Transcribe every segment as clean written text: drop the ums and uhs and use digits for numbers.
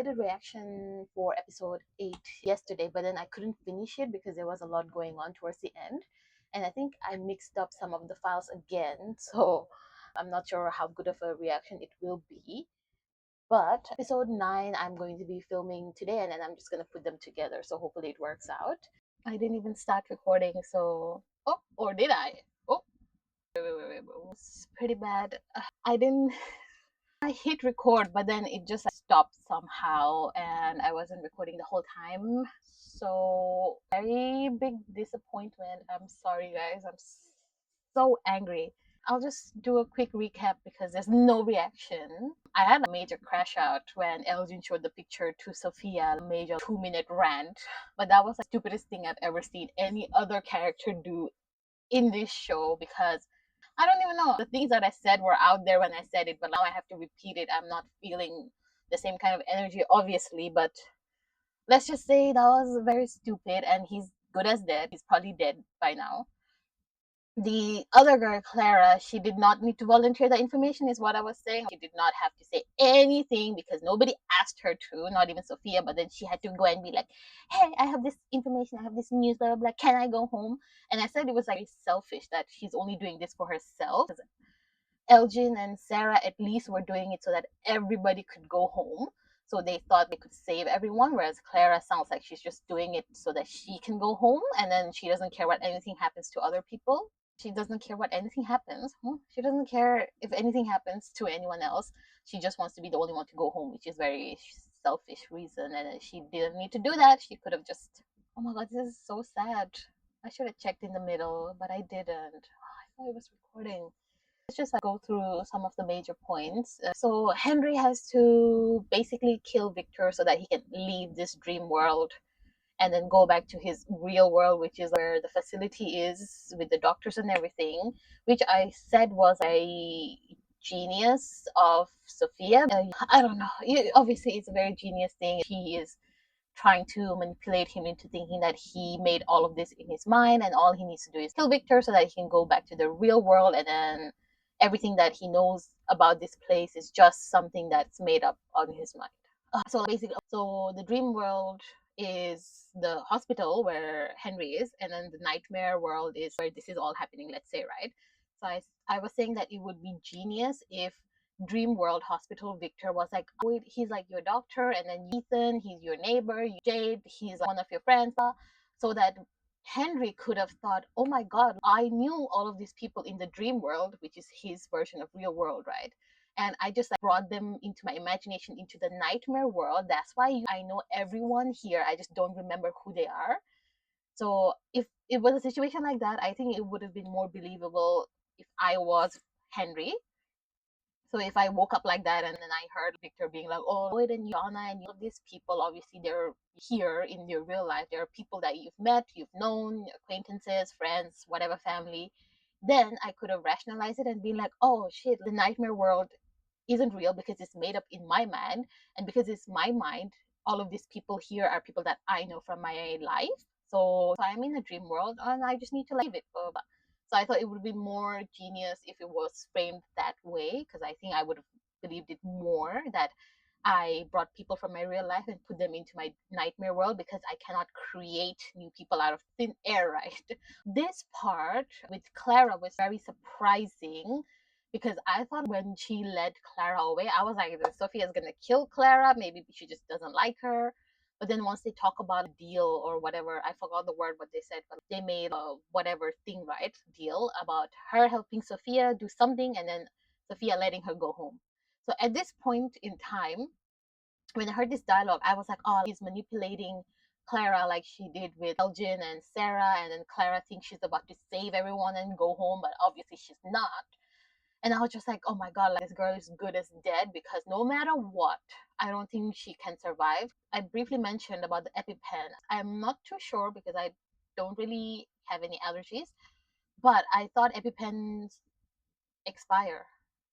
I did a reaction for episode 8 yesterday, but then I couldn't finish it because there was a lot going on towards the end. And I think I mixed up some of the files again, so I'm not sure how good of a reaction it will be. But episode 9, I'm going to be filming today, and then I'm just going to put them together, so hopefully it works out. I didn't even start recording, so. Oh, or did I? Oh, wait. It's pretty bad. I didn't. I hit record, but then it just stopped somehow, and I wasn't recording the whole time. So, very big disappointment. I'm sorry, guys. I'm so angry. I'll just do a quick recap because there's no reaction. I had a major crash out when Elgin showed the picture to Sophia, a major 2-minute rant. But that was the stupidest thing I've ever seen any other character do in this show, because I don't even know. The things that I said were out there when I said it, but now I have to repeat it. I'm not feeling the same kind of energy, obviously, but let's just say that was very stupid, and he's good as dead. He's probably dead by now. The other girl, Clara, she did not need to volunteer the information, is what I was saying. She did not have to say anything because nobody asked her to, not even Sophia, but then she had to go and be like, hey, I have this information, I have this news, blah, blah, blah, can I go home? And I said it was like selfish that she's only doing this for herself. Elgin and Sarah at least were doing it so that everybody could go home. So they thought they could save everyone, whereas Clara sounds like she's just doing it so that she can go home, and then she doesn't care what anything happens to other people. She doesn't care what anything happens. She doesn't care if anything happens to anyone else. She just wants to be the only one to go home, which is very selfish reason. And she didn't need to do that. She could have just. Oh my god, this is so sad. I should have checked in the middle, but I didn't. I thought it was recording. Let's just go through some of the major points. So Henry has to basically kill Victor so that he can leave this dream world and then go back to his real world, which is where the facility is with the doctors and everything, which I said was a genius of Sophia. I don't know. Obviously, it's a very genius thing. He is trying to manipulate him into thinking that he made all of this in his mind, and all he needs to do is kill Victor so that he can go back to the real world, and then everything that he knows about this place is just something that's made up on his mind. So basically, so the dream world is the hospital where Henry is, and then the nightmare world is where this is all happening, let's say, right? So I was saying that it would be genius if Dream World Hospital Victor was like, oh, he's like your doctor, and then Ethan, he's your neighbor, Jade, he's one of your friends, so that Henry could have thought, oh my god, I knew all of these people in the dream world, which is his version of real world, right? And I just brought them into my imagination into the nightmare world. That's why I know everyone here. I just don't remember who they are. So if it was a situation like that, I think it would have been more believable if I was Henry. So if I woke up like that and then I heard Victor being like, oh, Lloyd and Yana and all of these people, obviously they're here in your real life. There are people that you've met, you've known, acquaintances, friends, whatever, family. Then I could have rationalized it and been like, oh shit, the nightmare world isn't real because it's made up in my mind. And because it's my mind, all of these people here are people that I know from my life. So I'm in a dream world and I just need to leave it. So I thought it would be more genius if it was framed that way, because I think I would have believed it more that I brought people from my real life and put them into my nightmare world, because I cannot create new people out of thin air, right? This part with Clara was very surprising, because I thought when she led Clara away, I was like, Sophia's gonna kill Clara. Maybe she just doesn't like her. But then once they talk about a deal or whatever, I forgot the word what they said, but they made a whatever thing, right? Deal about her helping Sophia do something and then Sophia letting her go home. So at this point in time, when I heard this dialogue, I was like, oh, he's manipulating Clara like she did with Elgin and Sarah, and then Clara thinks she's about to save everyone and go home, but obviously she's not. And I was just like, oh my god, like, this girl is good as dead, because no matter what, I don't think she can survive. I briefly mentioned about the EpiPen. I'm not too sure because I don't really have any allergies, but I thought EpiPens expire,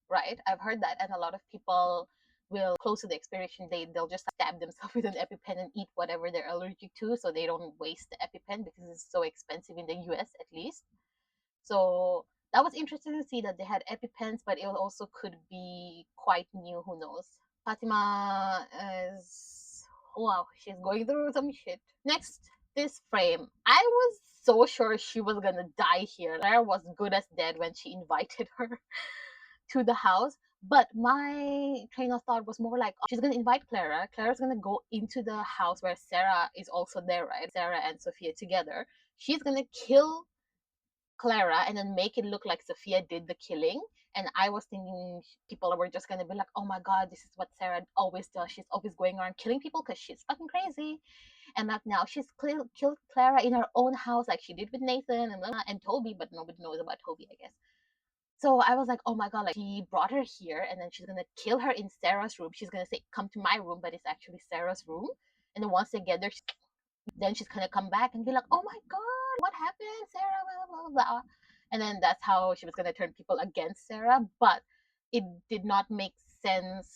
right? I've heard that, and a lot of people will close to the expiration date. They'll just stab themselves with an EpiPen and eat whatever they're allergic to, so they don't waste the EpiPen because it's so expensive in the US, at least. So that was interesting to see that they had EpiPens, but it also could be quite new. Who knows? Fatima is, wow, she's going through some shit. Next, this frame. I was so sure she was gonna die here. Claire was good as dead when she invited her to the house. But my train of thought was more like, oh, she's gonna invite Clara. Clara's gonna go into the house where Sarah is also there, right? Sarah and Sophia together. She's gonna kill Clara and then make it look like Sophia did the killing. And I was thinking people were just gonna be like, oh my god, this is what Sarah always does. She's always going around killing people because she's fucking crazy. And that now she's killed Clara in her own house, like she did with Nathan and Toby, but nobody knows about Toby, I guess. So I was like, oh my god, like she brought her here and then she's gonna kill her in Sarah's room. She's gonna say, come to my room, but it's actually Sarah's room. And then once they get there, then she's gonna come back and be like, oh my god, what happened, Sarah, blah, blah, blah. And then that's how she was gonna turn people against Sarah. But it did not make sense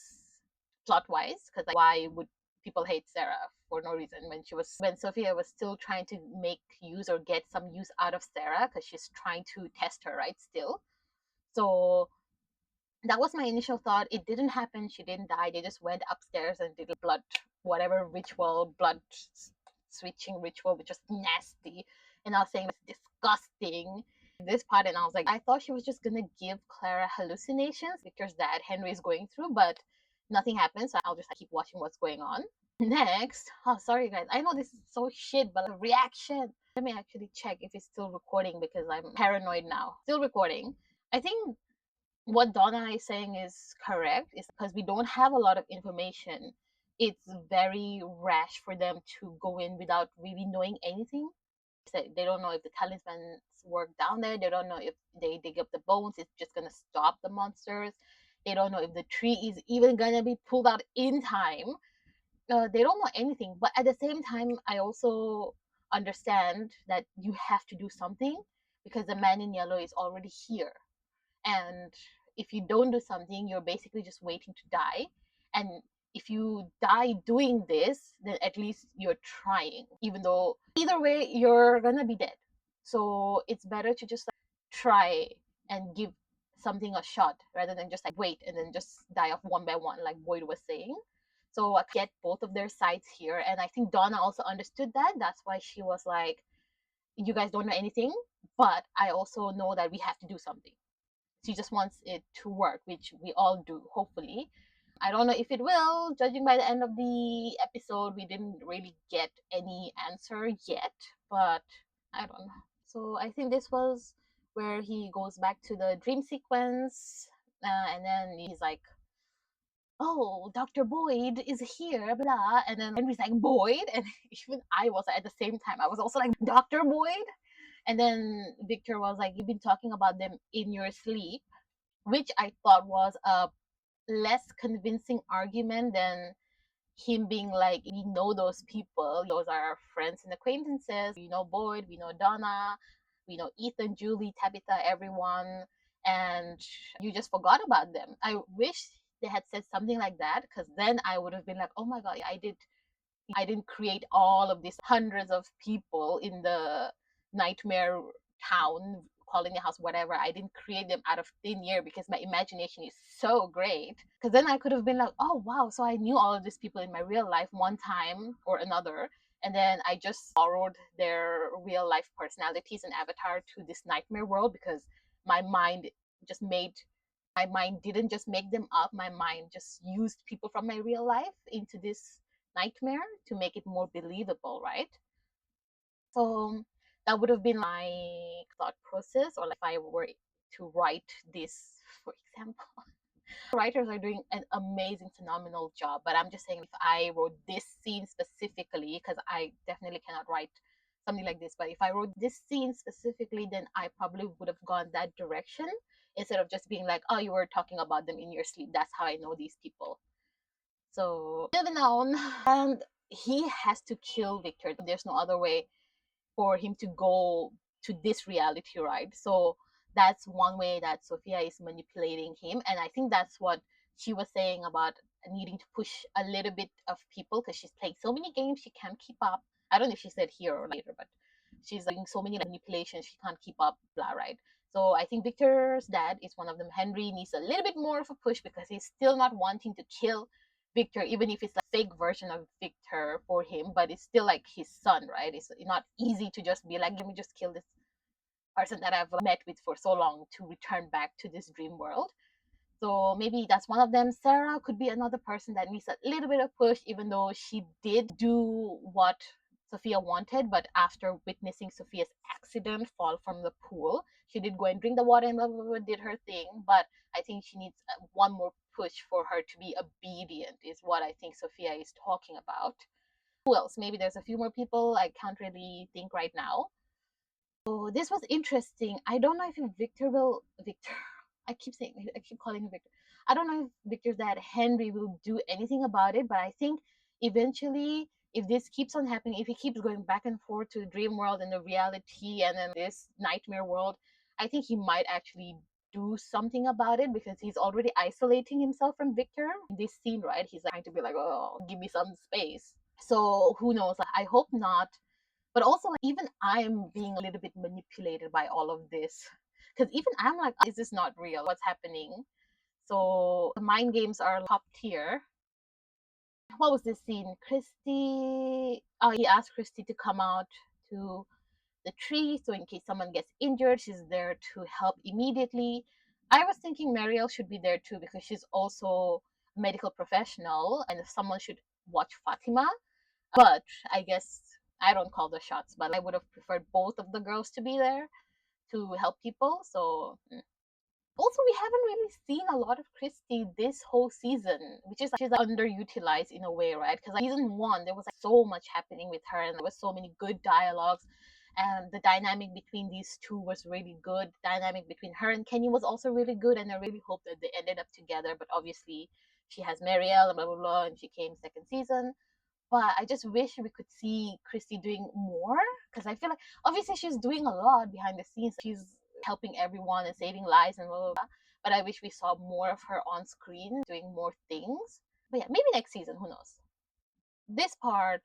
plot wise, because like, why would people hate Sarah for no reason when Sophia was still trying to make use or get some use out of Sarah because she's trying to test her, right? Still. So that was my initial thought. It didn't happen. She didn't die. They just went upstairs and did a blood, whatever ritual, blood switching ritual, which was nasty. And I was saying it's disgusting. This part, and I was like, I thought she was just gonna give Clara hallucinations because that Henry is going through, but nothing happens. So I'll just keep watching what's going on. Next, oh sorry guys, I know this is so shit, but a reaction. Let me actually check if it's still recording because I'm paranoid now. Still recording. I think what Donna is saying is correct, is because we don't have a lot of information. It's very rash for them to go in without really knowing anything. They don't know if the talismans work down there. They don't know if they dig up the bones, it's just gonna stop the monsters. They don't know if the tree is even gonna be pulled out in time. They don't know anything. But at the same time, I also understand that you have to do something because the man in yellow is already here, and if you don't do something, you're basically just waiting to die. And if you die doing this, then at least you're trying, even though either way you're gonna be dead. So it's better to just like try and give something a shot rather than just like wait and then just die off one by one, like Boyd was saying. So I get both of their sides here, and I think Donna also understood that. That's why she was like, you guys don't know anything, but I also know that we have to do something. She just wants it to work, which we all do, hopefully. I don't know if it will. Judging by the end of the episode, we didn't really get any answer yet, but I don't know. So I think this was where he goes back to the dream sequence, and then he's like, oh, Dr. Boyd is here, blah. And then Henry's like, Boyd? And even I was at the same time, I was also like, Dr. Boyd? And then Victor was like, you've been talking about them in your sleep, which I thought was a less convincing argument than him being like, we know those people, those are our friends and acquaintances. We know Boyd, we know Donna, we know Ethan, Julie, Tabitha, everyone, and you just forgot about them. I wish they had said something like that, because then I would have been like, oh my god, I didn't create all of these hundreds of people in the nightmare town, colony house, whatever. I didn't create them out of thin air because my imagination is so great. Because then I could have been like, oh wow, so I knew all of these people in my real life one time or another. And then I just borrowed their real life personalities and avatar to this nightmare world because my mind just made my mind didn't just make them up. My mind just used people from my real life into this nightmare to make it more believable, right? So that would have been my thought process, or like if I were to write this, for example. Writers are doing an amazing, phenomenal job, but I'm just saying if I wrote this scene specifically, because I definitely cannot write something like this, but if I wrote this scene specifically, then I probably would have gone that direction instead of just being like, oh, you were talking about them in your sleep. That's how I know these people. So, living on, and he has to kill Victor. There's no other way for him to go to this reality, right? So that's one way that Sophia is manipulating him, and I think that's what she was saying about needing to push a little bit of people because she's playing so many games she can't keep up. I don't know if she said here or later, but she's doing so many manipulations she can't keep up, blah, right? So I think Victor's dad is one of them. Henry needs a little bit more of a push because he's still not wanting to kill Victor, even if it's like a fake version of Victor for him, but it's still like his son, right? It's not easy to just be like, let me just kill this person that I've met with for so long to return back to this dream world. So maybe that's one of them. Sarah could be another person that needs a little bit of push, even though she did do what Sophia wanted. But after witnessing Sophia's accident fall from the pool, she did go and drink the water and blah, blah, blah, did her thing. But I think she needs one more push for her to be obedient, is what I think Sophia is talking about. Who else? Maybe there's a few more people I can't really think right now. So this was interesting. I don't know if Victor. I keep saying I keep calling him Victor. I don't know if Victor's dad Henry will do anything about it, but I think eventually, if this keeps on happening, if he keeps going back and forth to the dream world and the reality and then this nightmare world, I think he might actually do something about it because he's already isolating himself from Victor in this scene, right? He's like trying to be like, oh, give me some space. So who knows? I hope not, but also like even I'm being a little bit manipulated by all of this because even I'm like, is this not real? What's happening? So the mind games are top tier. What was this scene? Christy, he asked Christy to come out to the tree so in case someone gets injured, she's there to help immediately. I was thinking Mariel should be there too because she's also a medical professional and if someone should watch Fatima. But I guess I don't call the shots, but I would have preferred both of the girls to be there to help people. So also we haven't really seen a lot of Christy this whole season, which is she's like underutilized in a way, right? Because like, season one there was like so much happening with her and there was so many good dialogues and the dynamic between these two was really good. The dynamic between her and Kenny was also really good and I really hope that they ended up together, but obviously she has Marielle and blah blah blah and she came second season. But I just wish we could see Christy doing more because I feel like obviously she's doing a lot behind the scenes. She's helping everyone and saving lives and blah blah blah. But I wish we saw more of her on screen doing more things. But yeah, maybe next season, who knows? This part,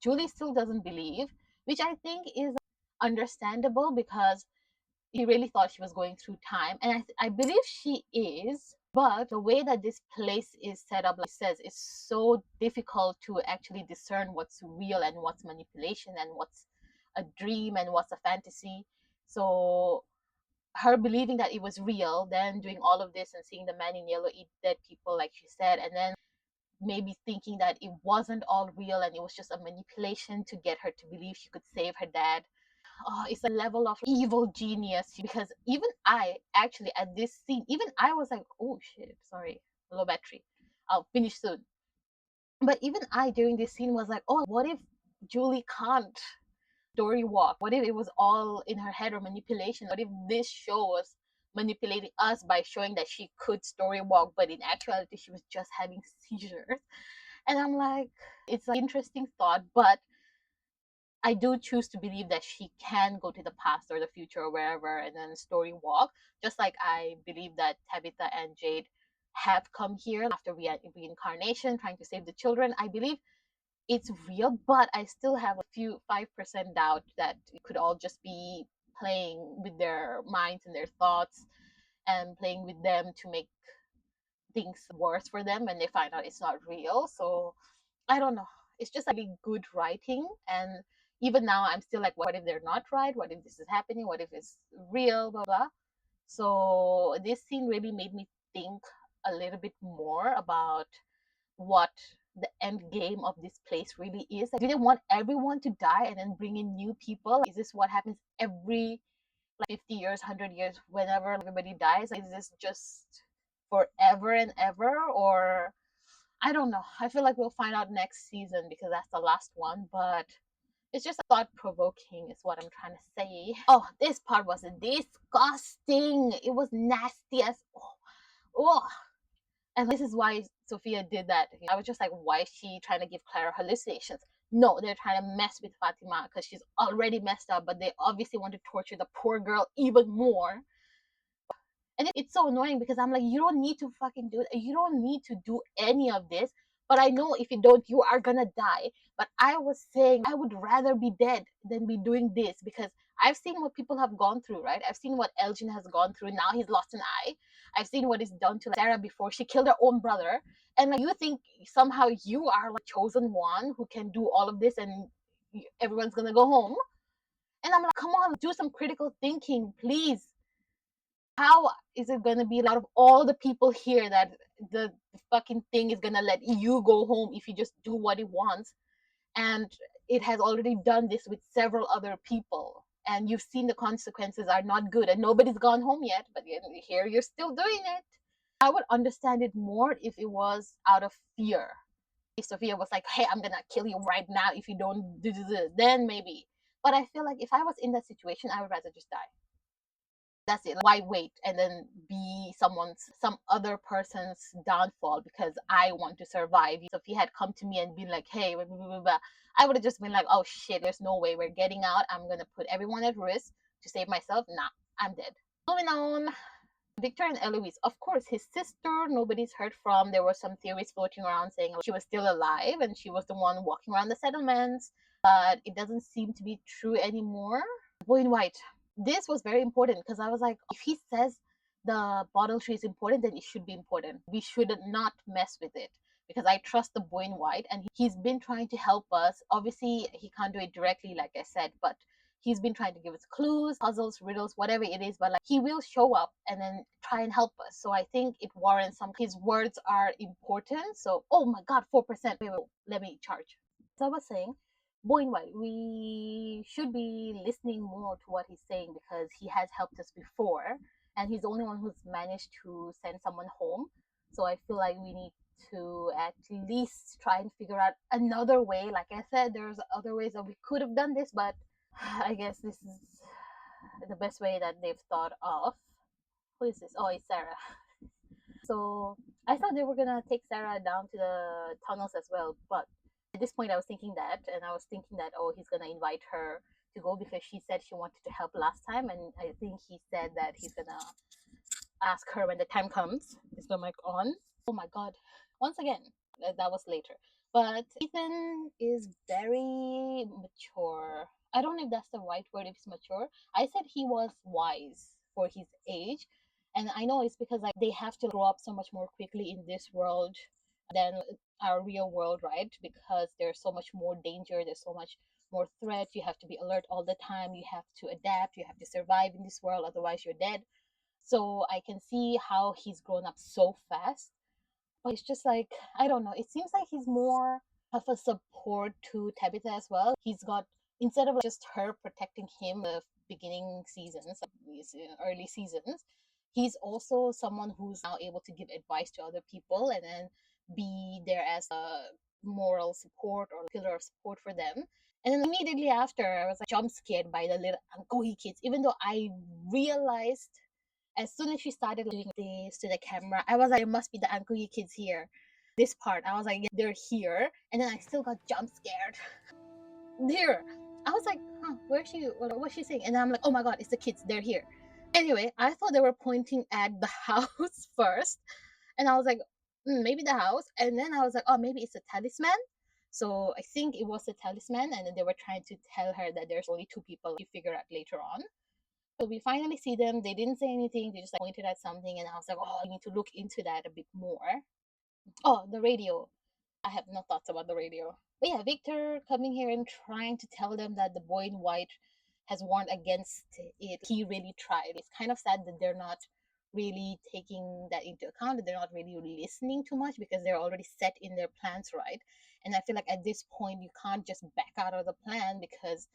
Julie still doesn't believe, which I think is understandable because she really thought she was going through time, and I believe she is. But the way that this place is set up, like it says, is so difficult to actually discern what's real and what's manipulation and what's a dream and what's a fantasy. So her believing that it was real, then doing all of this and seeing the man in yellow eat dead people, like she said, and then maybe thinking that it wasn't all real and it was just a manipulation to get her to believe she could save her dad. Oh, it's a level of evil genius because even I actually at this scene, even I was like, oh shit, sorry, low battery. I'll finish soon. But even I during this scene was like, oh, what if Julie can't story walk? What if it was all in her head or manipulation? What if this show was manipulating us by showing that she could story walk, but in actuality she was just having seizures? And I'm like, it's an interesting thought, but I do choose to believe that she can go to the past or the future or wherever and then story walk. Just like I believe that Tabitha and Jade have come here after reincarnation, trying to save the children. I believe it's real, but I still have a few 5% doubt that it could all just be playing with their minds and their thoughts and playing with them to make things worse for them when they find out it's not real. So I don't know. It's just really good writing. And even now, I'm still like, what if they're not right? What if this is happening? What if it's real? Blah, blah. So this scene really made me think a little bit more about what the end game of this place really is. Like, do they want everyone to die and then bring in new people? Is this what happens every like 50 years, 100 years, whenever everybody dies? Like, is this just forever and ever? Or I don't know. I feel like we'll find out next season because that's the last one, but it's just thought provoking, is what I'm trying to say. Oh, this part was disgusting. It was nasty as oh. And this is why Sophia did that. I was just like, why is she trying to give Clara hallucinations? No, they're trying to mess with Fatima because she's already messed up, but they obviously want to torture the poor girl even more. And it's so annoying because I'm like, you don't need to fucking do it. You don't need to do any of this. But I know if you don't, you are gonna die. But I was saying I would rather be dead than be doing this because I've seen what people have gone through, right? I've seen what Elgin has gone through. Now he's lost an eye. I've seen what is done to like Sarah before. She killed her own brother, and like you think somehow you are like chosen one who can do all of this, and everyone's gonna go home. And I'm like, come on, do some critical thinking, please. How is it gonna be out of all the people here that the fucking thing is gonna let you go home if you just do what it wants? And it has already done this with several other people, and you've seen the consequences are not good, and nobody's gone home yet, but here you're still doing it. I would understand it more if it was out of fear. If Sophia was like, hey, I'm gonna kill you right now if you don't do this, then maybe. But I feel like if I was in that situation, I would rather just die. That's it. Why wait and then be some other person's downfall because I want to survive? So if he had come to me and been like, hey, blah, blah, blah, blah, I would have just been like, oh shit, there's no way we're getting out. I'm gonna put everyone at risk to save myself. Nah, I'm dead. Moving on. Victor and Eloise, of course, his sister, nobody's heard from. There were some theories floating around saying she was still alive and she was the one walking around the settlements, but it doesn't seem to be true anymore. Boy in White, this was very important because I was like, if he says the bottle tree is important, then it should be important. We should not mess with it because I trust the boy in white and he's been trying to help us. Obviously, he can't do it directly, like I said, but he's been trying to give us clues, puzzles, riddles, whatever it is, but like he will show up and then try and help us. So I think it warrants some. His words are important. So, oh my God, 4%. Wait, let me charge. So I was saying, Boyne White, we should be listening more to what he's saying because he has helped us before, and he's the only one who's managed to send someone home. So I feel like we need to at least try and figure out another way. Like I said, there's other ways that we could have done this, but I guess this is the best way that they've thought of. Who is this? Oh, it's Sarah. So I thought they were gonna take Sarah down to the tunnels as well, but at this point I was thinking that, and I was thinking that, oh, he's gonna invite her to go because she said she wanted to help last time, and I think he said that he's gonna ask her when the time comes. Is the mic on? Oh my God! Once again, that was later. But Ethan is very mature. I don't know if that's the right word. If he's mature, I said he was wise for his age, and I know it's because like they have to grow up so much more quickly in this world than our real world, right? Because there's so much more danger. There's so much more threat. You have to be alert all the time. You have to adapt. You have to survive in this world. Otherwise, you're dead. So I can see how he's grown up so fast. But it's just like, I don't know. It seems like he's more of a support to Tabitha as well. He's got, instead of just her protecting him the beginning seasons, these early seasons, he's also someone who's now able to give advice to other people and then be there as a moral support or pillar of support for them. And then immediately after, I was like jump scared by the little Ankohi kids, even though I realized as soon as she started doing this to the camera, I was like, there must be the Ankuyi kids here. This part, I was like, yeah, they're here. And then I still got jump scared. There. I was like, huh, where's she? What's she saying? And I'm like, oh my God, it's the kids. They're here. Anyway, I thought they were pointing at the house first. And I was like, maybe the house. And then I was like, oh, maybe it's a talisman. So I think it was a talisman. And then they were trying to tell her that there's only two people you figure out later on. So we finally see them. They didn't say anything. They just like pointed at something, and I was like, oh, I need to look into that a bit more. Oh, the radio. I have no thoughts about the radio. But yeah, Victor coming here and trying to tell them that the boy in white has warned against it. He really tried. It's kind of sad that they're not really taking that into account, that they're not really listening too much because they're already set in their plans, right? And I feel like at this point, you can't just back out of the plan because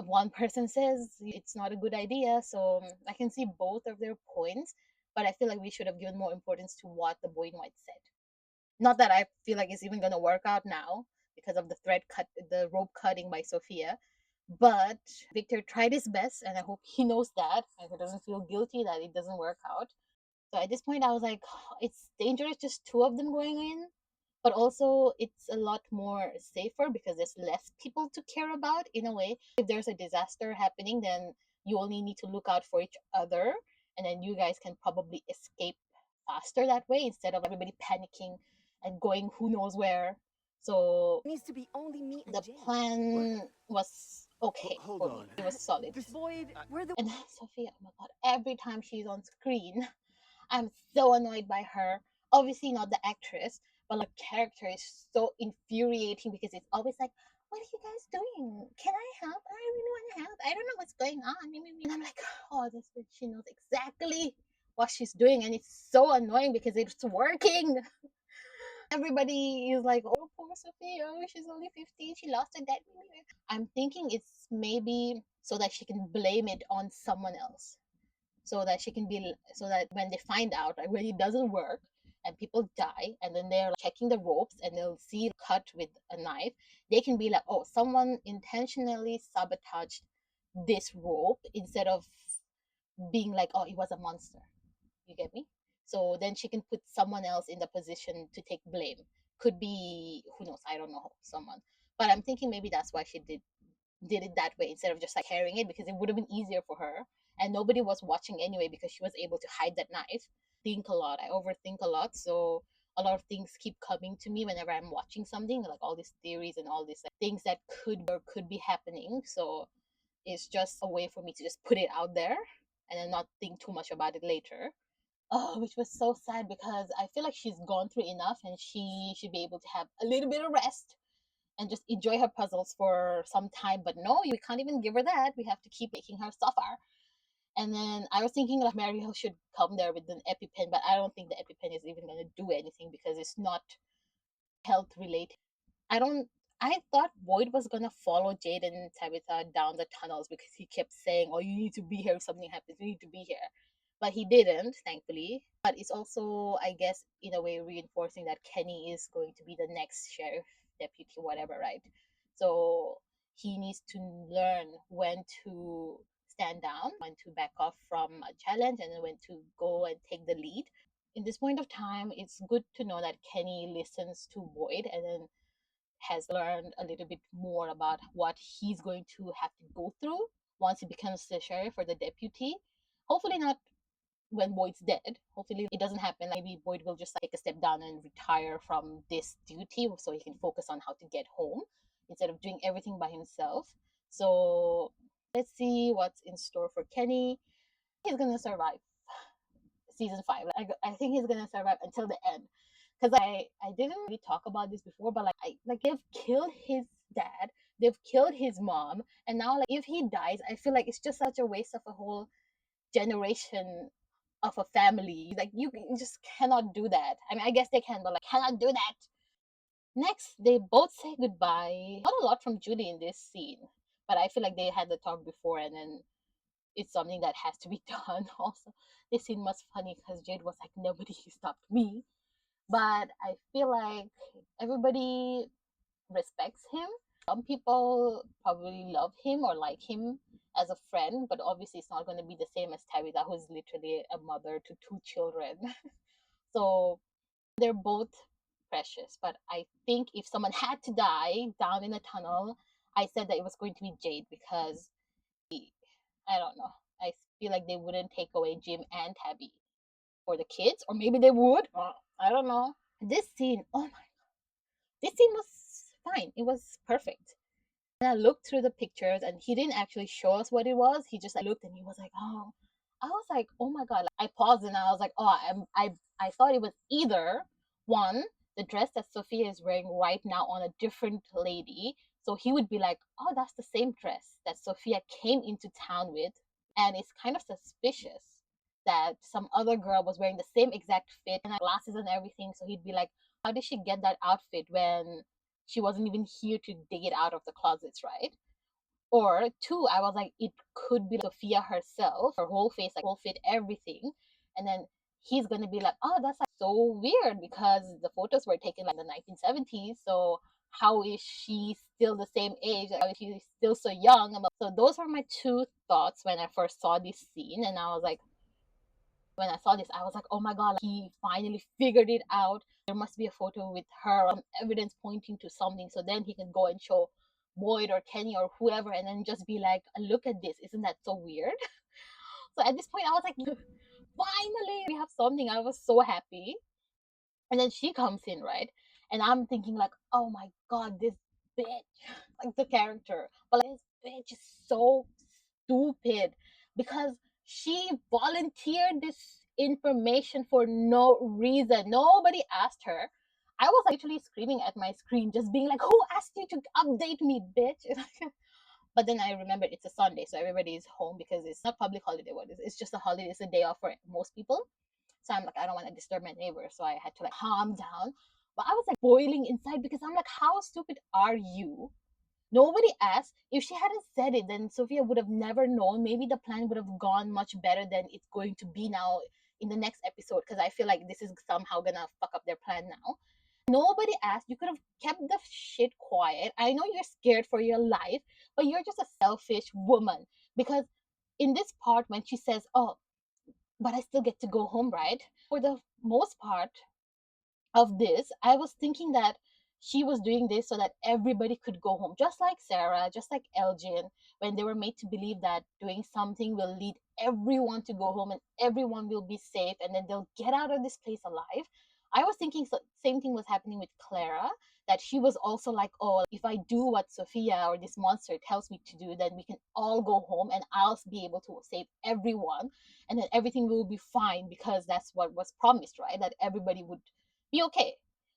one person says it's not a good idea. So I can see both of their points, but I feel like we should have given more importance to what the boy in white said. Not that I feel like it's even gonna work out now because of the rope cutting by Sophia. But Victor tried his best, and I hope he knows that and he doesn't feel guilty that it doesn't work out. So at this point, I was like, it's dangerous just two of them going in, but also it's a lot more safer because there's less people to care about in a way. If there's a disaster happening, then you only need to look out for each other, and then you guys can probably escape faster that way instead of everybody panicking and going who knows where. So Needs to be only me and the Jane. plan was okay Hold for me. on. It was solid. Void, we're the And Sophia, oh my God, every time she's on screen, I'm so annoyed by her. Obviously, not the actress, but like character is so infuriating because it's always like, "What are you guys doing? Can I help? I really want to help. I don't know what's going on." And I'm like, "Oh, this bitch, she knows exactly what she's doing, and it's so annoying because it's working." Everybody is like, "Oh, poor Sophia. Oh, she's only 15. She lost her dad." I'm thinking it's maybe so that she can blame it on someone else, so that she can be, so that when they find out like when it doesn't work and people die, and then they're like, checking the ropes and they'll see cut with a knife, they can be like, oh, someone intentionally sabotaged this rope, instead of being like, oh, it was a monster. You get me? So then she can put someone else in the position to take blame. Could be, who knows, I don't know, someone. But I'm thinking maybe that's why she did it that way, instead of just like carrying it, because it would have been easier for her, and nobody was watching anyway because she was able to hide that knife. Think a lot. I overthink a lot, so a lot of things keep coming to me whenever I'm watching something, like all these theories and all these like, things that could be happening. So it's just a way for me to just put it out there and then not think too much about it later. Oh, which was so sad because I feel like she's gone through enough and she should be able to have a little bit of rest and just enjoy her puzzles for some time. But no, we can't even give her that. We have to keep making her suffer. And then I was thinking like Mariel should come there with an EpiPen, but I don't think the EpiPen is even going to do anything because it's not health related. I don't. I thought Boyd was gonna follow Jade and Tabitha down the tunnels because he kept saying, "Oh, you need to be here if something happens. You need to be here," but he didn't, thankfully. But it's also, I guess, in a way, reinforcing that Kenny is going to be the next sheriff deputy, whatever, right? So he needs to learn when to stand down, when to back off from a challenge, and then when to go and take the lead. In this point of time, it's good to know that Kenny listens to Boyd and then has learned a little bit more about what he's going to have to go through once he becomes the sheriff or the deputy. Hopefully not when Boyd's dead. Hopefully it doesn't happen. Like, maybe Boyd will just like, take a step down and retire from this duty so he can focus on how to get home instead of doing everything by himself. So let's see what's in store for Kenny. He's gonna survive season 5. I think he's gonna survive until the end. Because I didn't really talk about this before, but like they've killed his dad, they've killed his mom, and now like if he dies, I feel like it's just such a waste of a whole generation of a family. Like you just cannot do that. I mean, I guess they can, but like cannot do that. Next, they both say goodbye. Not a lot from Judy in this scene, but I feel like they had the talk before, and then it's something that has to be done. Also, this scene was funny because Jade was like, "Nobody stopped me," but I feel like everybody respects him. Some people probably love him or like him as a friend, but obviously it's not going to be the same as Tabitha, who's literally a mother to 2 children. So they're both precious. But I think if someone had to die down in a tunnel, I said that it was going to be Jade because I don't know. I feel like they wouldn't take away Jim and Tabby for the kids, or maybe they would. I don't know. This scene, oh my, this scene was fine. It was perfect. And I looked through the pictures, and he didn't actually show us what it was. He just like looked, and he was like, "Oh," I was like, "Oh my god!" Like, I paused, and I was like, "Oh, I thought it was either one, the dress that Sophia is wearing right now on a different lady, so he would be like, oh, that's the same dress that Sophia came into town with, and it's kind of suspicious that some other girl was wearing the same exact fit and glasses and everything, so he'd be like, how did she get that outfit when she wasn't even here to dig it out of the closets, right?" Or two, I was like, it could be Sophia herself, her whole face, like whole fit, everything. And then he's gonna be like, oh, that's like so weird because the photos were taken like in the 1970s. So how is she still the same age? How is she still so young? So those were my two thoughts when I first saw this scene, and I was like, when I saw this, I was like, oh my god, he finally figured it out. There must be a photo with her, evidence pointing to something, so then he can go and show Boyd or Kenny or whoever, and then just be like, look at this, isn't that so weird? So at this point, I was like, finally, we have something. I was so happy. And then she comes in, right? And I'm thinking like, oh my god, this bitch, like the character, but like, this bitch is so stupid because she volunteered this information for no reason. Nobody asked her. I was literally screaming at my screen, just being like, "Who asked you to update me, bitch?" But then I remembered it's a Sunday, so everybody is home because it's not public holiday. What is it's just a holiday, it's a day off for most people. So I'm like, I don't want to disturb my neighbor. So I had to like calm down. But I was like boiling inside because I'm like, how stupid are you? Nobody asked. If she hadn't said it, then Sophia would have never known. Maybe the plan would have gone much better than it's going to be now in the next episode, because I feel like this is somehow gonna fuck up their plan now. Nobody asked. You could have kept the shit quiet. I know you're scared for your life, but you're just a selfish woman. Because in this part, when she says, "Oh, but I still get to go home, right?" For the most part of this, I was thinking that she was doing this so that everybody could go home, just like Sarah, just like Elgin, when they were made to believe that doing something will lead everyone to go home and everyone will be safe and then they'll get out of this place alive. I was thinking same thing was happening with Clara, that she was also like, oh, if I do what Sophia or this monster tells me to do, then we can all go home and I'll be able to save everyone and then everything will be fine, because that's what was promised, right? That everybody would be okay.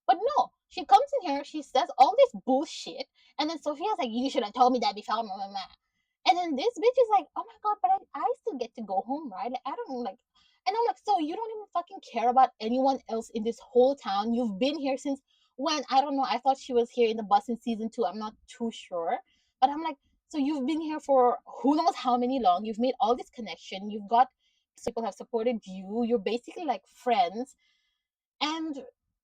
But no, she comes in here, she says all this bullshit, and then Sophia's like, you should have told me that before, blah, blah, blah. And then this bitch is like, oh my god, but I still get to go home, right? Like, I don't like, and I'm like, so you don't even fucking care about anyone else in this whole town? You've been here since when? I don't know. I thought she was here in the bus in season 2. I'm not too sure, but I'm like, so you've been here for who knows how many long? You've made all this connection. You've got people have supported you. You're basically like friends, and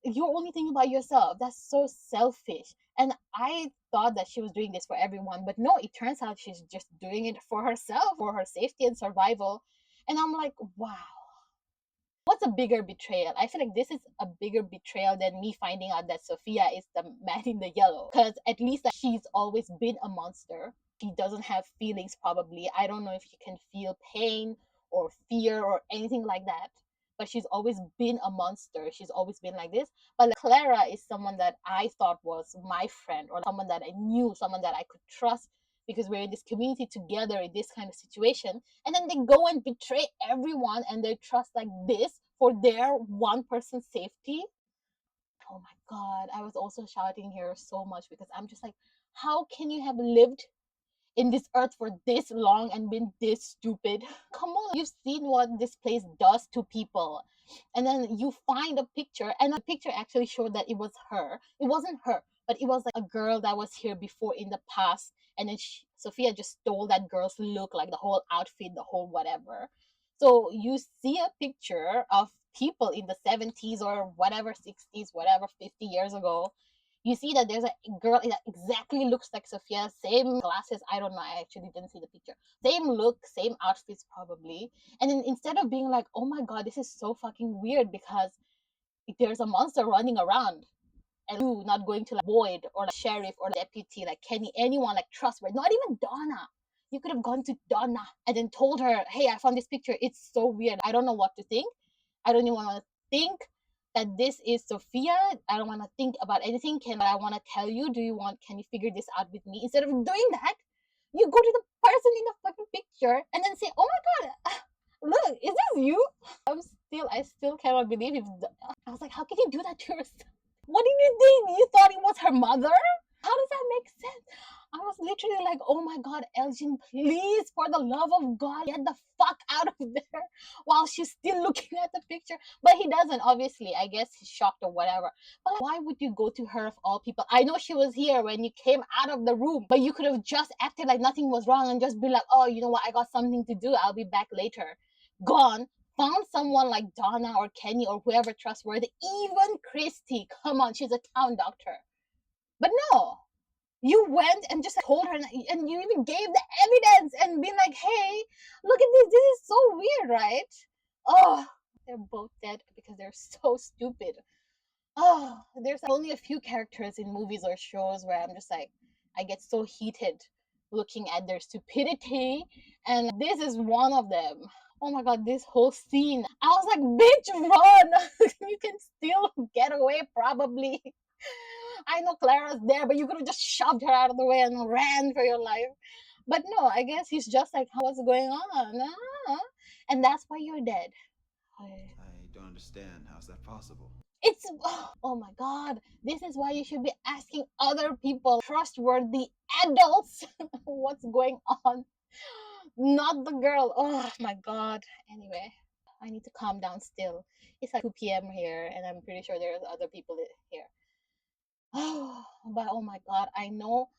you're only thinking about yourself. That's so selfish. And I thought that she was doing this for everyone, but no, it turns out she's just doing it for herself, for her safety and survival. And I'm like, wow, what's a bigger betrayal? I feel like this is a bigger betrayal than me finding out that Sophia is the man in the yellow, because at least like, she's always been a monster. She doesn't have feelings, probably. I don't know if she can feel pain or fear or anything like that, but she's always been a monster. She's always been like this. But like, Clara is someone that I thought was my friend, or someone that I knew, someone that I could trust, because we're in this community together in this kind of situation. And then they go and betray everyone and they trust like this for their one person's safety. Oh my god, I was also shouting here so much because I'm just like, how can you have lived in this earth for this long and been this stupid? Come on, you've seen what this place does to people. And then you find a picture, and the picture actually showed that it was her. It wasn't her, but it was like a girl that was here before in the past. And then Sophia just stole that girl's look, like the whole outfit, the whole whatever. So you see a picture of people in the 70s or whatever, 60s, whatever, 50 years ago. You see that there's a girl that exactly looks like Sophia, same glasses. I don't know. I actually didn't see the picture. Same look, same outfits, probably. And then instead of being like, oh my god, this is so fucking weird because there's a monster running around, and you not going to like Boyd or like sheriff or deputy, like Kenny, anyone like trustworthy, not even Donna. You could have gone to Donna and then told her, hey, I found this picture. It's so weird. I don't know what to think. I don't even want to think that this is Sophia. I don't want to think about anything. I want to tell you, can you figure this out with me? Instead of doing that, you go to the person in the fucking picture and then say, oh my god, look, is this you? I still cannot believe it. I was like, how can you do that to yourself? What did you think? You thought it was her mother? How does that make sense? I was literally like, oh my god, Elgin, please, for the love of God, get the fuck out of there, while she's still looking at the picture. But he doesn't, obviously. I guess he's shocked or whatever. But like, why would you go to her of all people? I know she was here when you came out of the room, but you could have just acted like nothing was wrong and just be like, oh, you know what, I got something to do, I'll be back later. Gone. Found someone like Donna or Kenny or whoever trustworthy, even Christy. Come on, she's a town doctor. But no, you went and just told her, and you even gave the evidence and been like, hey, look at this. This is so weird, right? Oh, they're both dead because they're so stupid. Oh, there's only a few characters in movies or shows where I'm just like, I get so heated looking at their stupidity, and this is one of them. Oh my god, this whole scene. I was like, bitch, run! You can still get away, probably. I know Clara's there, but you could have just shoved her out of the way and ran for your life. But no, I guess he's just like, what's going on? Ah. And that's why you're dead. I don't understand. How's that possible? It's oh my god, this is why you should be asking other people, trustworthy adults, what's going on, not the girl. Oh my god. Anyway, I need to calm down still. It's like 2 p.m. here and I'm pretty sure there's other people here. But oh my god, I know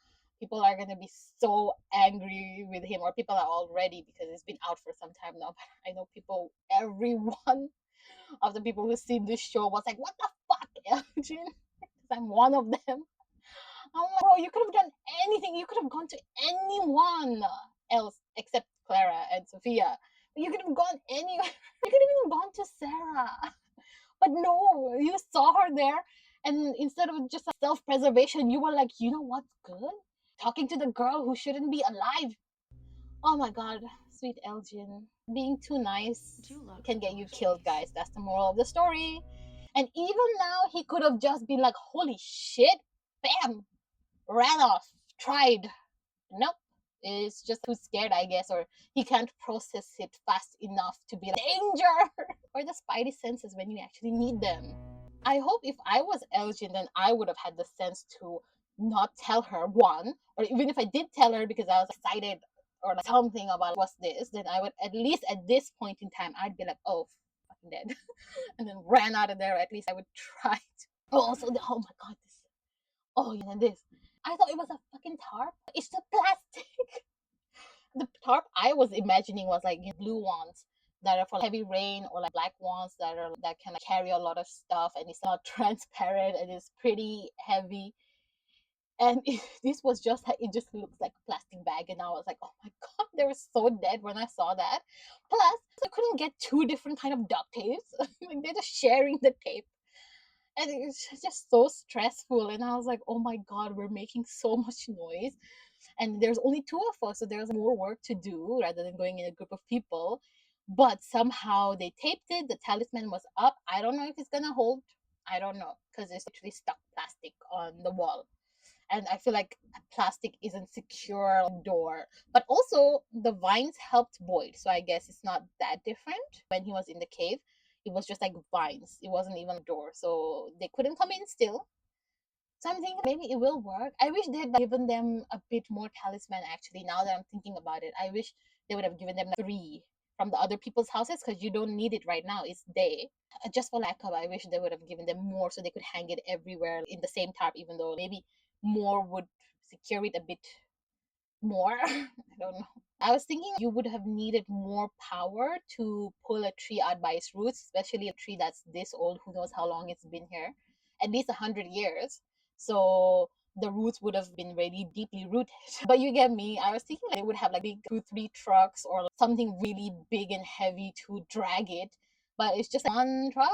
people are gonna be so angry with him, or people are already, because it's been out for some time now. But I know people, everyone of the people who seen this show was like, "What the fuck, Elgin?" Because I'm one of them. I'm like, bro, you could have done anything. You could have gone to anyone else except Clara and Sophia. You could have gone anywhere. You could have even gone to Sarah. But no, you saw her there, and instead of just like self-preservation, you were like, you know what's good? Talking to the girl who shouldn't be alive. Oh my god, sweet Elgin. Being too nice can get you killed, guys. That's the moral of the story. And even now, he could have just been like, holy shit, bam, ran off, tried. Nope. It's just too scared, I guess, or he can't process it fast enough to be like, danger! Or the spidey senses when you actually need them. I hope if I was Elgin, then I would have had the sense to not tell her, one, or even if I did tell her because I was excited or like something about what's this, then I would, at least at this point in time, I'd be like, oh, fucking dead. And then ran out of there. At least I would try to. Oh, also, oh my god, this. Oh, yeah, and this. I thought it was a fucking tarp. It's the plastic. The tarp I was imagining was like blue ones that are for heavy rain, or like black ones that can like, carry a lot of stuff, and it's not transparent and it's pretty heavy. And this was just like, it just looks like a plastic bag, and I was like, oh my god, they were so dead when I saw that. Plus, I couldn't get two different kind of duct tapes. Like, they're just sharing the tape, and it's just so stressful. And I was like, oh my god, we're making so much noise, and there's only two of us, so there's more work to do rather than going in a group of people. But somehow they taped it, the talisman was up. I don't know if it's gonna hold. I don't know, because it's actually stuck plastic on the wall, and I feel like plastic isn't secure on door. But also the vines helped Boyd, so I guess it's not that different. When he was in the cave, it was just like vines, it wasn't even a door, so they couldn't come in still. So I'm thinking maybe it will work. I wish they had given them a bit more talisman, actually. Now that I'm thinking about it, I wish they would have given them three from the other people's houses, because you don't need it right now. It's day. Just for lack of, I wish they would have given them more so they could hang it everywhere in the same tarp, even though maybe more would secure it a bit more. I don't know. I was thinking you would have needed more power to pull a tree out by its roots, especially a tree that's this old. Who knows how long it's been here? At least 100 years. So the roots would have been really deeply rooted. But you get me. I was thinking they would have like big 2, 3 trucks, or like something really big and heavy to drag it. But it's just one truck.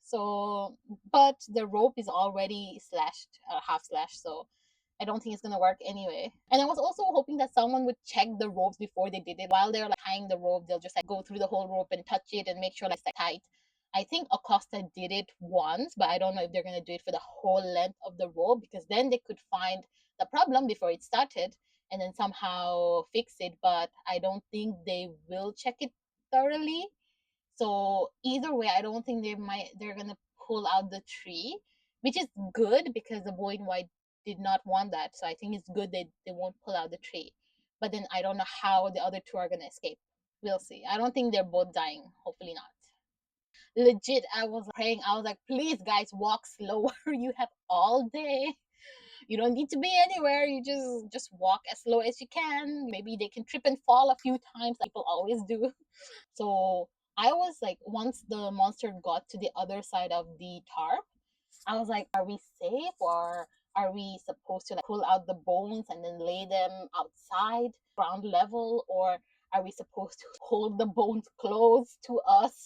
So, but the rope is already slashed, half slashed. So I don't think it's gonna work anyway. And I was also hoping that someone would check the ropes before they did it. While they're like tying the rope, they'll just like go through the whole rope and touch it and make sure like it's tight. I think Acosta did it once, but I don't know if they're gonna do it for the whole length of the rope, because then they could find the problem before it started and then somehow fix it. But I don't think they will check it thoroughly. So either way, I don't think they're gonna pull out the tree, which is good because the boy in white did not want that. So I think it's good they won't pull out the tree. But then I don't know how the other two are gonna escape. We'll see. I don't think they're both dying. Hopefully not. Legit, I was praying. I was like, please guys, walk slower. You have all day. You don't need to be anywhere. You just walk as slow as you can. Maybe they can trip and fall a few times, like people always do. So I was like, once the monster got to the other side of the tarp, I was like, are we safe, or are we supposed to like pull out the bones and then lay them outside ground level, or are we supposed to hold the bones close to us?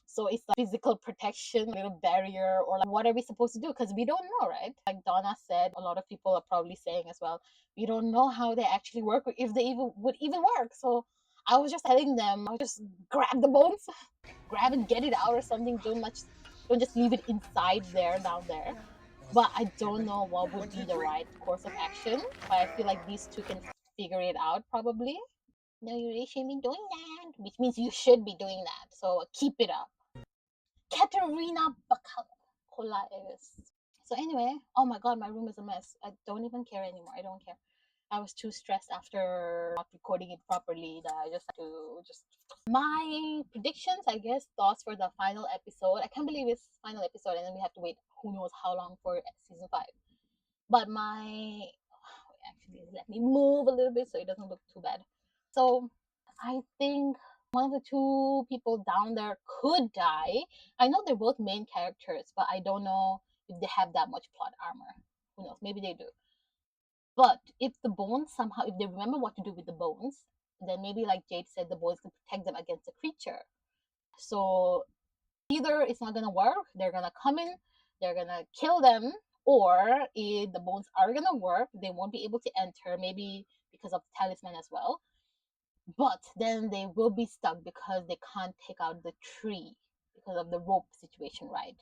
So it's like physical protection, little barrier, or like what are we supposed to do? Because we don't know, right? Like Donna said, a lot of people are probably saying as well, we don't know how they actually work, or if they even would even work. So I was just telling them, I just grab the bones, grab and get it out or something. Don't just leave it inside there, down there. But I don't know what would be the right course of action. But I feel like these two can figure it out probably. No, you really shouldn't be doing that, which means you should be doing that. So keep it up. Katerina Bakalakolais. So anyway, oh my god, my room is a mess. I don't even care anymore. I don't care. I was too stressed after not recording it properly that I just had to just my predictions, I guess, thoughts for the final episode. I can't believe it's final episode and then we have to wait who knows how long for season 5. But my actually let me move a little bit so it doesn't look too bad. So I think one of the two people down there could die. I know they're both main characters, but I don't know if they have that much plot armor. Who knows? Maybe they do. But if the bones somehow, if they remember what to do with the bones, then maybe like Jade said, the bones can protect them against the creature. So either it's not gonna work, they're gonna come in, they're gonna kill them, or if the bones are gonna work, they won't be able to enter, maybe because of the talisman as well. But then they will be stuck because they can't take out the tree because of the rope situation, right?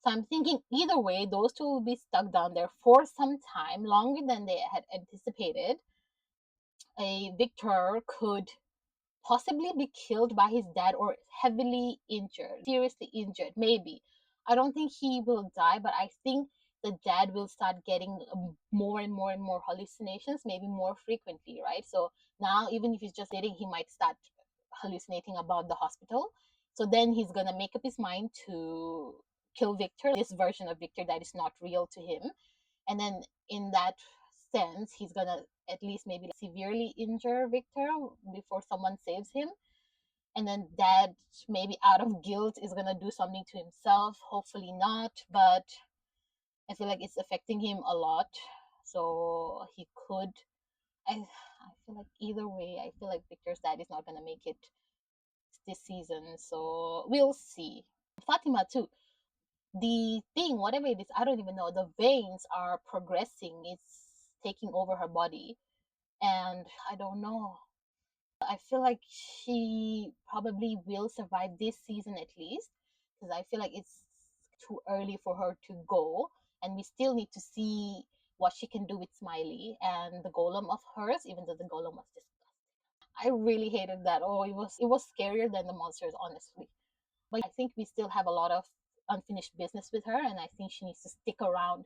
So I'm thinking either way, those two will be stuck down there for some time, longer than they had anticipated. A Victor could possibly be killed by his dad or heavily injured, seriously injured, maybe. I don't think he will die, but I think the dad will start getting more and more and more hallucinations, maybe more frequently, right? So now, even if he's just sitting, he might start hallucinating about the hospital. So then he's gonna make up his mind to kill Victor, this version of Victor that is not real to him. And then in that sense, he's gonna at least maybe like severely injure Victor before someone saves him. And then dad, maybe out of guilt, is gonna do something to himself. Hopefully not, but I feel like it's affecting him a lot. So he could. I feel like either way, I feel like Victor's dad is not gonna make it this season. So we'll see. Fatima too. The thing, whatever it is, I don't even know. The veins are progressing. It's taking over her body, and I don't know. I feel like she probably will survive this season at least, because I feel like it's too early for her to go, and we still need to see what she can do with Smiley and the golem of hers, even though the golem was disgusting. I really hated that. Oh, it was scarier than the monsters, honestly. But I think we still have a lot of unfinished business with her, and I think she needs to stick around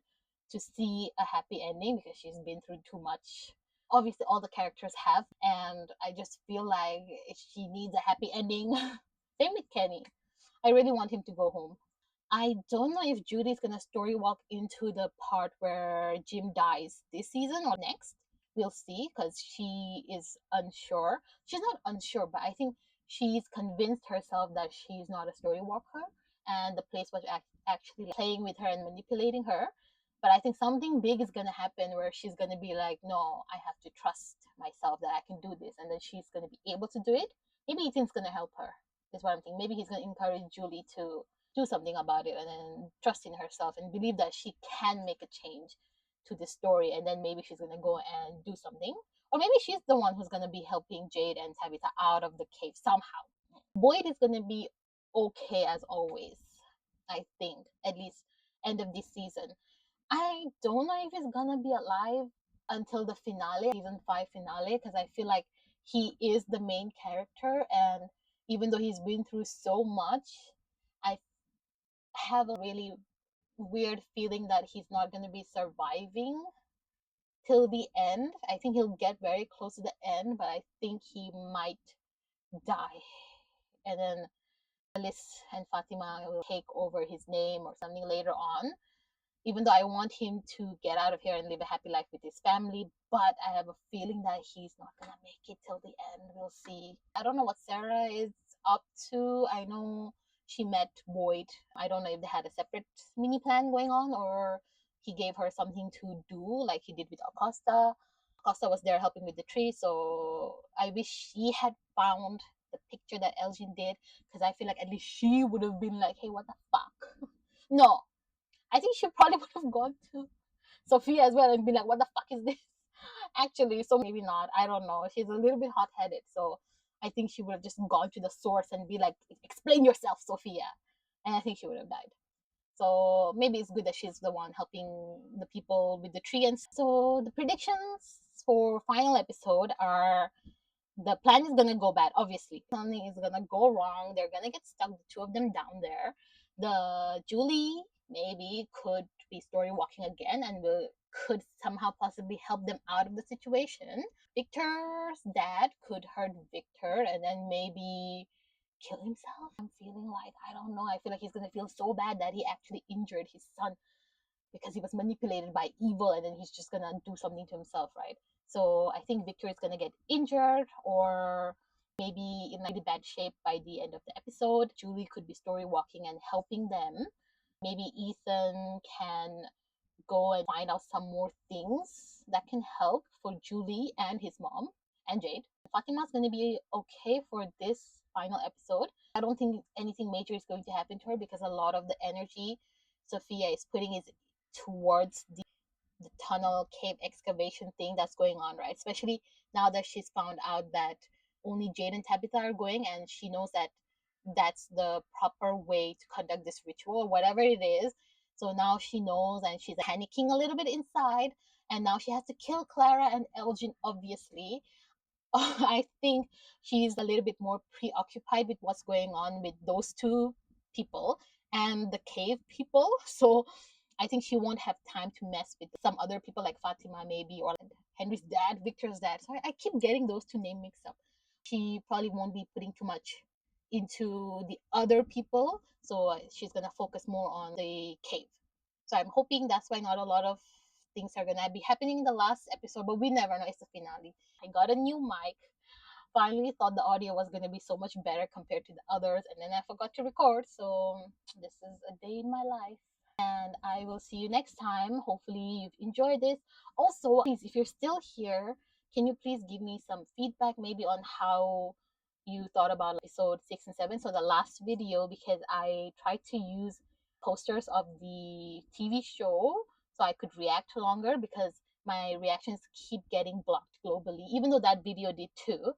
to see a happy ending because she's been through too much. Obviously, all the characters have, and I just feel like she needs a happy ending. Same with Kenny. I really want him to go home. I don't know if Judy's gonna story walk into the part where Jim dies this season or next. We'll see, because she is unsure. She's not unsure, but I think she's convinced herself that she's not a story walker, and the place was actually playing with her and manipulating her. But I think something big is gonna happen where she's gonna be like, no, I have to trust myself that I can do this, and then she's gonna be able to do it. Maybe Ethan's gonna help her. Is what I'm thinking. Maybe he's gonna encourage Julie to do something about it and then trust in herself and believe that she can make a change to the story, and then maybe she's gonna go and do something, or maybe she's the one who's gonna be helping Jade and Tabitha out of the cave somehow. Boyd is gonna be okay as always, I think, at least end of this season. I don't know if he's gonna be alive until the finale, season 5 finale, because I feel like he is the main character, and even though he's been through so much, I have a really weird feeling that he's not going to be surviving till the end. I think he'll get very close to the end, but I think he might die. And then Alice and Fatima will take over his name or something later on. Even though I want him to get out of here and live a happy life with his family, but I have a feeling that he's not gonna make it till the end. We'll see. I don't know what Sarah is up to. I know she met Boyd. I don't know if they had a separate mini plan going on or he gave her something to do like he did with Acosta. Acosta was there helping with the tree, so I wish she had found the picture that Elgin did, because I feel like at least she would have been like, hey, what the fuck? No, I think she probably would have gone to Sophia as well and be like, what the fuck is this? Actually, so maybe not. I don't know. She's a little bit hot headed. So I think she would have just gone to the source and be like, explain yourself, Sophia. And I think she would have died. So maybe it's good that she's the one helping the people with the tree. And so the predictions for final episode are the plan is gonna go bad, obviously. Something is gonna go wrong. They're gonna get stuck, the two of them down there. The Julie maybe could be story walking again and will could somehow possibly help them out of the situation. Victor's dad could hurt Victor and then maybe kill himself. I'm feeling like, I don't know, I feel like he's gonna feel so bad that he actually injured his son because he was manipulated by evil and then he's just gonna do something to himself, right? So I think Victor is gonna get injured or maybe in really bad shape by the end of the episode. Julie could be story walking and helping them. Maybe Ethan can go and find out some more things that can help for Julie and his mom and Jade. Fatima's going to be okay for this final episode. I don't think anything major is going to happen to her because a lot of the energy Sophia is putting is towards the tunnel cave excavation thing that's going on, right? Especially now that she's found out that only Jade and Tabitha are going, and she knows that that's the proper way to conduct this ritual, or whatever it is. So now she knows, and she's panicking a little bit inside. And now she has to kill Clara and Elgin, obviously. I think she's a little bit more preoccupied with what's going on with those two people and the cave people. So I think she won't have time to mess with some other people like Fatima, maybe, or Henry's dad, Victor's dad. So I keep getting those two names mixed up. She probably won't be putting too much into the other people. So she's going to focus more on the cave. So I'm hoping that's why not a lot of things are going to be happening in the last episode, but we never know. It's the finale. I got a new mic. Finally thought the audio was going to be so much better compared to the others, and then I forgot to record. So this is a day in my life. And I will see you next time. Hopefully, you've enjoyed this. Also, please, if you're still here, can you please give me some feedback maybe on how you thought about episode 6 and 7? So, the last video, because I tried to use posters of the TV show so I could react longer because my reactions keep getting blocked globally, even though that video did too.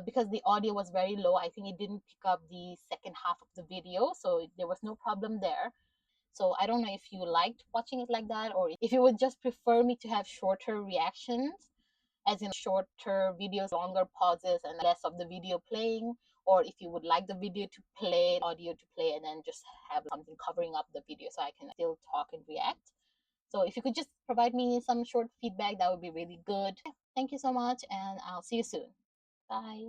Because the audio was very low, I think it didn't pick up the second half of the video, so there was no problem there. So I don't know if you liked watching it like that, or if you would just prefer me to have shorter reactions, as in shorter videos, longer pauses, and less of the video playing, or if you would like the video to play, audio to play, and then just have something covering up the video so I can still talk and react. So if you could just provide me some short feedback, that would be really good. Thank you so much, and I'll see you soon. Bye.